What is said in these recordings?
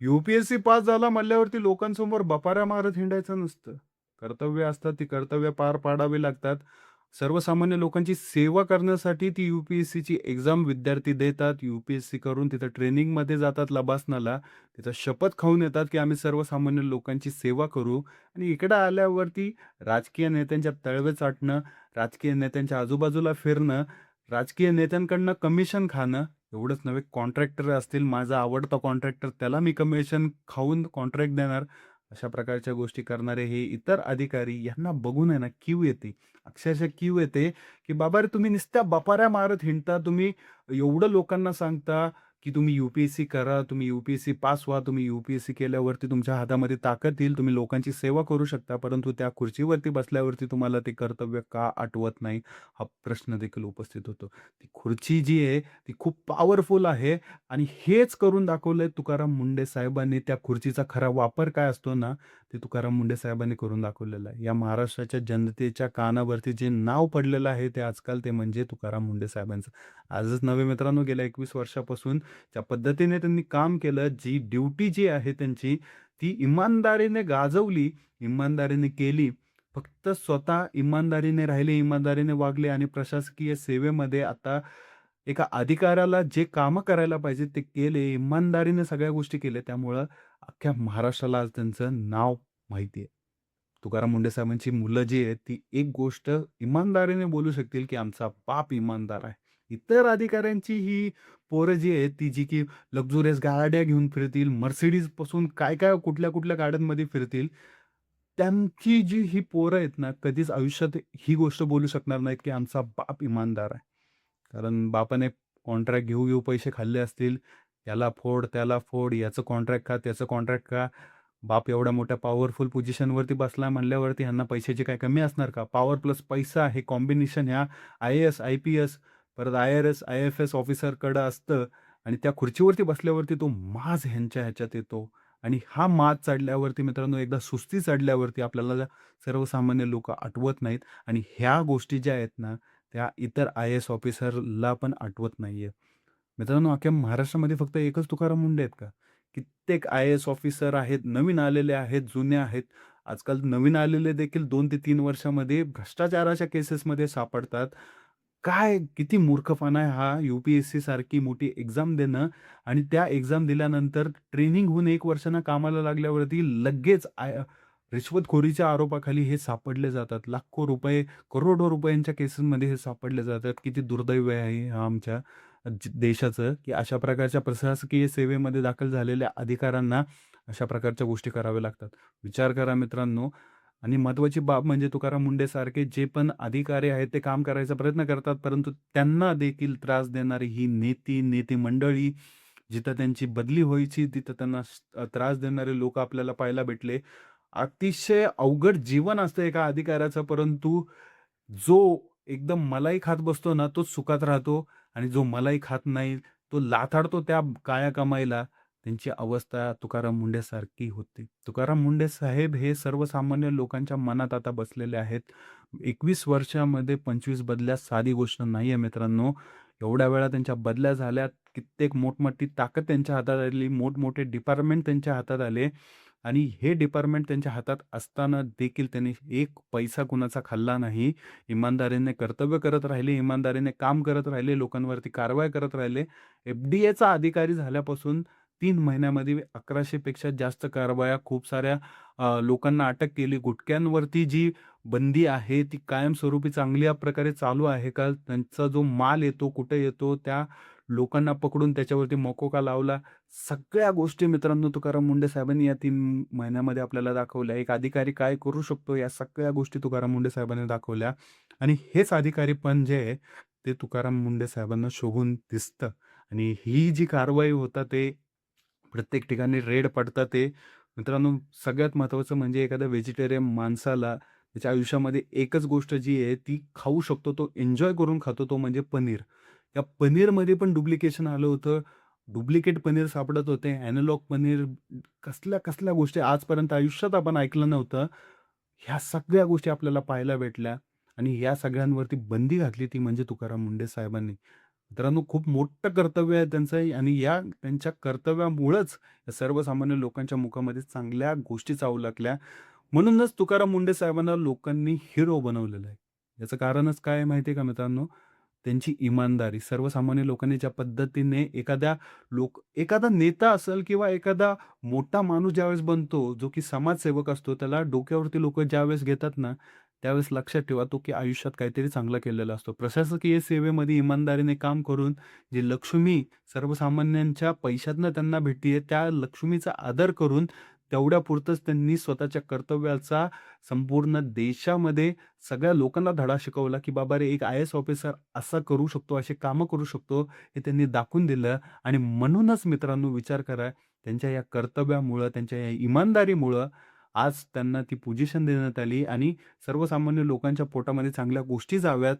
UPSC pass झाला म्हणल्यावरती लोकांसमोर बपाऱ्या मारत हिंडायचं नसतं. कर्तव्य असतात, ती कर्तव्य पार पाडावी लागतात. सर्वसामान्य लोकांची सेवा करण्यासाठी ती यू-पी-एस-सीची एक्झाम विद्यार्थी देतात. यू-पी-एस-सी करून तिथं ट्रेनिंगमध्ये जातात लबासणाला. तिथं शपथ खाऊन येतात, की आम्ही सर्वसामान्य लोकांची सेवा करू आणि इकडं आल्यावरती राजकीय नेत्यांच्या तळवे चाटणं, राजकीय नेत्यांच्या आजूबाजूला फिरणं, राजकीय नेत्यांकडनं कमिशन खाणं एवढंच नव्हे, कॉन्ट्रॅक्टर असतील, माझा आवडता कॉन्ट्रॅक्टर त्याला मी कमिशन खाऊन कॉन्ट्रॅक्ट देणार. अशा प्रकारच्या गोष्टी करणारे हे इतर अधिकारी यांना बघून आहे ना कीव येते. अक्षरशः कीव येते, की बाबा रे तुम्ही नुसत्या बपाऱ्या मारत हिंडता. तुम्ही एवढं लोकांना सांगता, की तुम्ही यू-पी-एस-सी करा, तुम्ही यू-पी-एस-सी पास व्हा, तुम्ही यू-पी-एस-सी केल्यावरती तुमच्या हातामध्ये ताकद येईल, तुम्ही लोकांची सेवा करू शकता. परंतु त्या खुर्चीवरती बसल्यावरती तुम्हाला ते कर्तव्य का आठवत नाही? हा प्रश्न देखील उपस्थित होतो. ती खुर्ची जी आहे ती खूप पॉवरफुल आहे आणि हेच करून दाखवलंय तुकाराम मुंडे साहेबांनी. त्या खुर्चीचा खरा वापर काय असतो ना, ते तुकाराम मुंडे साहेबांनी करून दाखवलेलं आहे. या महाराष्ट्राच्या जनतेच्या कानावरती जे नाव पडलेलं आहे ते आजकाल ते म्हणजे तुकाराम मुंडे साहेबांचं. आजच नव्हे मित्रांनो, गेल्या 21 वर्षापासून ज्या पद्धतीने त्यांनी काम केलं, जी ड्युटी जी आहे त्यांची, ती इमानदारीने गाजवली, इमानदारीने केली. फक्त स्वतः इमानदारीने राहिले, इमानदारीने वागले आणि प्रशासकीय सेवेमध्ये आता एका अधिकाऱ्याला जे कामं करायला पाहिजे ते केले. इमानदारीने सगळ्या गोष्टी केल्या. त्यामुळं अख्ख्या महाराष्ट्राला आज त्यांचं नाव माहिती आहे. तुकाराम मुंडे साहेबांची मुलं जी आहेत, ती एक गोष्ट इमानदारीने बोलू शकतील, की आमचा बाप इमानदार आहे. इतर अधिकाऱ्यांची ही पोरं जी आहेत, ती जी की लक्झुरियस गाड्या घेऊन फिरतील, Mercedesपासून काय-काय, कुठल्या-कुठल्या गाड्यांमध्ये फिरतील. त्यांची जी ही पोरं आहेत ना, कधीच आयुष्यात ही गोष्ट बोलू शकणार नाहीत, की आमचा बाप इमानदार आहे. कारण बापाने कॉन्ट्रॅक्ट घेऊ-घेऊ पैसे खाल्ले असतील. याला फोड, त्याला फोड, याचं कॉन्ट्रॅक्ट खा, त्याचं कॉन्ट्रॅक्ट खा. बाप एवढ्या मोठ्या पॉवरफुल पोझिशनवरती बसला म्हणल्यावरती ह्यांना पैशाची काही कमी असणार का? पॉवर प्लस पैसा हे कॉम्बिनेशन ह्या आय-ए-एस, आय-पी-एस, परत आय-आर-एस, आय-एफ-एस ऑफिसरकडं असतं आणि त्या खुर्चीवरती बसल्यावरती तो माज ह्यांच्या ह्याच्यात येतो आणि हा माज चढल्यावरती मित्रांनो, एकदा सुस्ती चढल्यावरती आपल्याला सर्वसामान्य लोकं आठवत नाहीत आणि ह्या गोष्टी ज्या आहेत ना, त्या इतर आय-ए-एस ऑफिसरला पण आठवत नाहीये. मित्रांनो, अख्ख्या महाराष्ट्रामध्ये फक्त एकच तुकाराम मुंडे आहेत का? कित्येक आय-ए-एस ऑफिसर आहेत, नवीन आलेले आहेत, जुने आहेत. आजकाल नवीन आलेले देखील 2 ते 3 वर्षामध्ये भ्रष्टाचाराच्या केसेसमध्ये सापडतात. काय किती मूर्खपणा आहे हा यू-पी-एस-सी सारखी मोठी एक्झाम देणं आणि त्या एक्झाम दिल्यानंतर ट्रेनिंग होऊन 1 वर्षानं कामाला लागल्यावरती लगेच रिश्वतखोरीच्या आरोपाखाली हे सापडले जातात. लाखो रुपये, करोडो रुपयांच्या केसेसमध्ये हे सापडले जातात. किती दुर्दैव आहे हा आमच्या देशाचं, की अशा प्रकारच्या प्रशासकीय सेवेमध्ये दाखल झालेल्या अधिकाऱ्यांना अशा प्रकारच्या गोष्टी कराव्या लागतात. विचार करा मित्रांनो. आणि महत्त्वाची बाब म्हणजे तुकाराम मुंडे सारखे जे पण अधिकारी आहेत ते काम करायचा प्रयत्न करतात, परंतु त्यांना देखील त्रास देणारी ही नेते मंडळी, जिथं त्यांची बदली व्हायची तिथं त्यांना त्रास देणारे लोकं आपल्याला पाहायला भेटले. अतिशय अवघड जीवन असतं एका अधिकाऱ्याचं, परंतु जो एकदम मलाई खात बसतो ना, तोच सुखात राहतो आणि जो मलाई खात नाही, तो लाथाडतो त्या काळ्या कमाईला. त्यांची अवस्था तुकाराम मुंडेसारखी होती. तुकाराम मुंडे साहेब हे सर्वसामान्य लोकांच्या मनात आता बसलेले आहेत. 21 वर्षामध्ये 25 बदल्या साधी गोष्ट नाहीये मित्रांनो. एवढ्या वेळा त्यांच्या बदल्या झाल्या. कित्येक मोठमोठी ताकद त्यांच्या हातात आली. मोठमोठे डिपार्टमेंट त्यांच्या हातात आले. आणि हे डिपार्टमेंट त्यांच्या हातात असताना देखील त्यांनी एक पैसा कुणाचा खाल्ला नाही. इमानदारीने कर्तव्य करत राहिले, इमानदारीने काम करत राहिले, लोकांवरती कारवाई करत राहिले. एफ-डी-एचा अधिकारी झाल्यापासून 3 महिन्यामध्ये 1100 पेक्षा जास्त कारवाया, खूप साऱ्या लोकांना अटक केली. गुटख्यांवरती जी बंदी आहे, ती कायमस्वरूपी चांगल्या प्रकारे चालू आहे का? त्यांचा जो माल येतो, कुठे येतो, त्या लोकांना पकडून त्याच्यावरती मकोका लावला. सगळ्या गोष्टी मित्रांनो तुकाराम मुंडे साहेबांनी या 3 महिन्यामध्ये आपल्याला दाखवल्या. एक अधिकारी काय करू शकतो, या सगळ्या गोष्टी तुकाराम मुंडे साहेबांनी दाखवल्या आणि हेच अधिकारी पण जे आहे, ते तुकाराम मुंडे साहेबांना शोभून दिसतं आणि ही जी कारवाई होतात ते प्रत्येक ठिकाणी रेड पडतात ते. मित्रांनो, सगळ्यात महत्त्वाचं म्हणजे एखाद्या व्हेजिटेरियन माणसाला त्याच्या आयुष्यामध्ये एकच गोष्ट जी आहे ती खाऊ शकतो, तो एन्जॉय करून खातो, तो म्हणजे पनीर. या पनीरमध्ये पण डुप्लिकेशन आलं होतं. डुप्लिकेट पनीर सापडत होते. एनालॉग पनीर, कसल्या-कसल्या गोष्टी आजपर्यंत आयुष्यात आपण ऐकलं नव्हतं. ह्या सगळ्या गोष्टी आपल्याला पाहायला भेटल्या आणि या सगळ्यांवरती बंदी घातली ती म्हणजे तुकाराम मुंडे साहेबांनी. मित्रांनो, खूप मोठं कर्तव्य आहे त्यांचं आणि या त्यांच्या कर्तव्यामुळंच या सर्वसामान्य लोकांच्या मुखामध्ये चांगल्या गोष्टी चावू लागल्या. म्हणूनच तुकाराम मुंडे साहेबांना लोकांनी हिरो बनवलेलं आहे. याचं कारणच काय आहे माहिती आहे का मित्रांनो? त्यांची इमानदारी. सर्वसामान्य लोकांनी ज्या पद्धतीने एखादा नेता असेल किंवा एखादा मोठा माणूस ज्यावेळेस बनतो, जो की समाजसेवक असतो, त्याला डोक्यावरती लोकं ज्यावेळेस घेतात ना, त्यावेळेस लक्षात ठेवा तो की आयुष्यात काहीतरी चांगला केलेला असतो. प्रशासकीय सेवेमध्ये इमानदारीने काम करून जी लक्ष्मी सर्वसामान्यांच्या पैशातनं त्यांना भेटते त्या लक्ष्मीचा आदर करून तेवढ्यापुरतंच त्यांनी स्वतःच्या कर्तव्याचा संपूर्ण देशामध्ये सगळ्या लोकांना धडा शिकवला, की बाबा रे, एक आय-ए-एस ऑफिसर असं करू शकतो, अशी कामं करू शकतो, हे त्यांनी दाखवून दिलं. आणि म्हणूनच मित्रांनो विचार करा, त्यांच्या या कर्तव्यामुळं, त्यांच्या या इमानदारीमुळं आज त्यांना ती पोझिशन देण्यात आली आणि सर्वसामान्य लोकांच्या पोटामध्ये चांगल्या गोष्टी जाव्यात,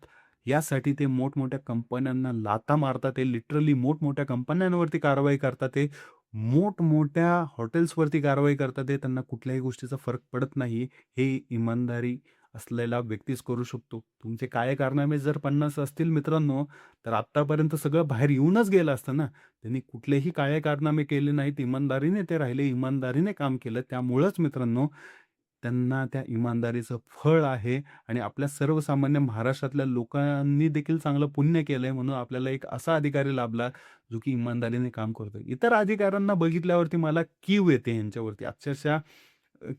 यासाठी ते मोठमोठ्या कंपन्यांना लाथा मारतात. ते लिटरली मोठमोठ्या कंपन्यांवरती कारवाई करतात. ते मोठमोठ्या हॉटेल्सवरती कारवाई करतात. ते त्यांना कुठल्याही गोष्टीचा फरक पडत नाही. हे इमानदारी असलेला व्यक्तीच करू शकतो. तुमचे काळे कारनामे जर 50 असतील मित्रांनो, तर आत्तापर्यंत सगळं बाहेर येऊनच गेलं असतं ना. त्यांनी कुठलेही काळे कारनामे केले नाहीत. इमानदारीने ते राहिले, इमानदारीने काम केलं. त्यामुळंच मित्रांनो, त्यांना त्या इमानदारीचं फळ आहे आणि आपल्या सर्वसामान्य महाराष्ट्रातल्या लोकांनी देखील चांगलं पुण्य केलंय म्हणून आपल्याला एक असा अधिकारी लाभला, जो की इमानदारीने काम करतोय. इतर अधिकाऱ्यांना बघितल्यावरती मला कीव येते यांच्यावरती. अक्षरशः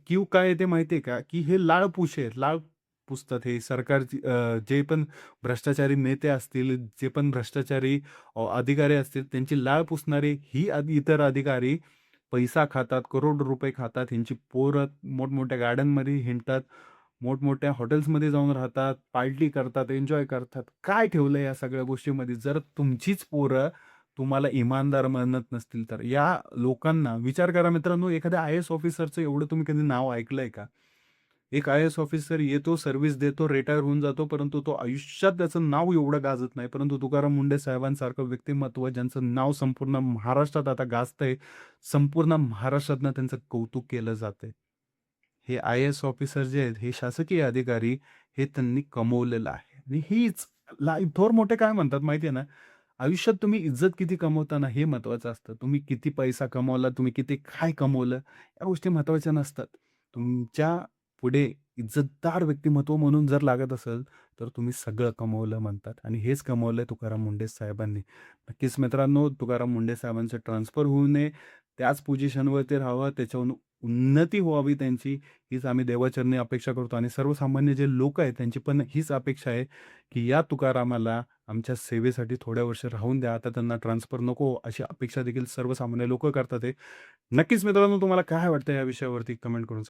कीव काय येते माहिती आहे का? की हे लाळपुशे आहेत. लाळ पुसतात हे जे पण भ्रष्टाचारी नेते असतील, जे पण भ्रष्टाचारी अधिकारी असतील, त्यांची लाळ पुसणारे इतर अधिकारी पैसा खातात, करोड रुपये खातात. ह्यांची पोरं मोठमोठ्या गाड्यांमध्ये हिंडतात, मोठमोठ्या हॉटेल्समध्ये जाऊन राहतात, पार्टी करतात, एन्जॉय करतात. काय ठेवलंय या सगळ्या गोष्टीमध्ये? जर तुमचीच पोरं तुम्हाला इमानदार मानत नसतील तर या लोकांना विचार करा मित्रांनो, एखाद्या आय-ए-एस ऑफिसरचं एवढं तुम्ही कधी नाव ऐकलंय का? एक आय-ए-एस ऑफिसर येतो, सर्व्हिस देतो, रिटायर होऊन जातो, परंतु तो आयुष्यात त्याचं नाव एवढं गाजत नाही. परंतु तुकाराम मुंडे साहेबांसारखं व्यक्तिमत्व ज्यांचं नाव संपूर्ण महाराष्ट्रात आता गाजतंय, संपूर्ण महाराष्ट्रातनं त्यांचं कौतुक केलं जातंय. हे आय-ए-एस ऑफिसर जे आहेत, हे शासकीय अधिकारी हे त्यांनी कमवलेलं आहे. आणि हीच थोर मोठे काय म्हणतात माहिती आहे ना, आयुष्यात तुम्ही इज्जत किती कमवता ना, हे महत्त्वाचं असतं. तुम्ही किती पैसा कमवला, तुम्ही किती काय कमवलं, या गोष्टी महत्त्वाच्या नसतात. तुमच्या पुढे इज्जतदार व्यक्तिमत्व म्हणून जर लागत असेल, तर तुम्ही सगळं कमवलं म्हणतात आणि हेच कमवलंय तुकाराम मुंडे साहेबांनी. नक्कीच मित्रांनो, तुकाराम मुंडे साहेबांचं ट्रान्सफर होऊ नये, त्याच पोझिशनवरती राहावं, त्याच्याहून उन्नती व्हावी त्यांची, हीच आम्ही देवाचरणी अपेक्षा करतो आणि सर्वसामान्य जे लोक आहेत, त्यांची पण हीच अपेक्षा आहे, की या तुकारामाला आमच्या सेवेसाठी थोड्या वर्ष राहून द्या. आता त्यांना ट्रान्सफर नको, अशी अपेक्षा देखील सर्वसामान्य लोकं करतात आहे. नक्कीच मित्रांनो, तुम्हाला काय वाटतं या विषयावरती कमेंट करून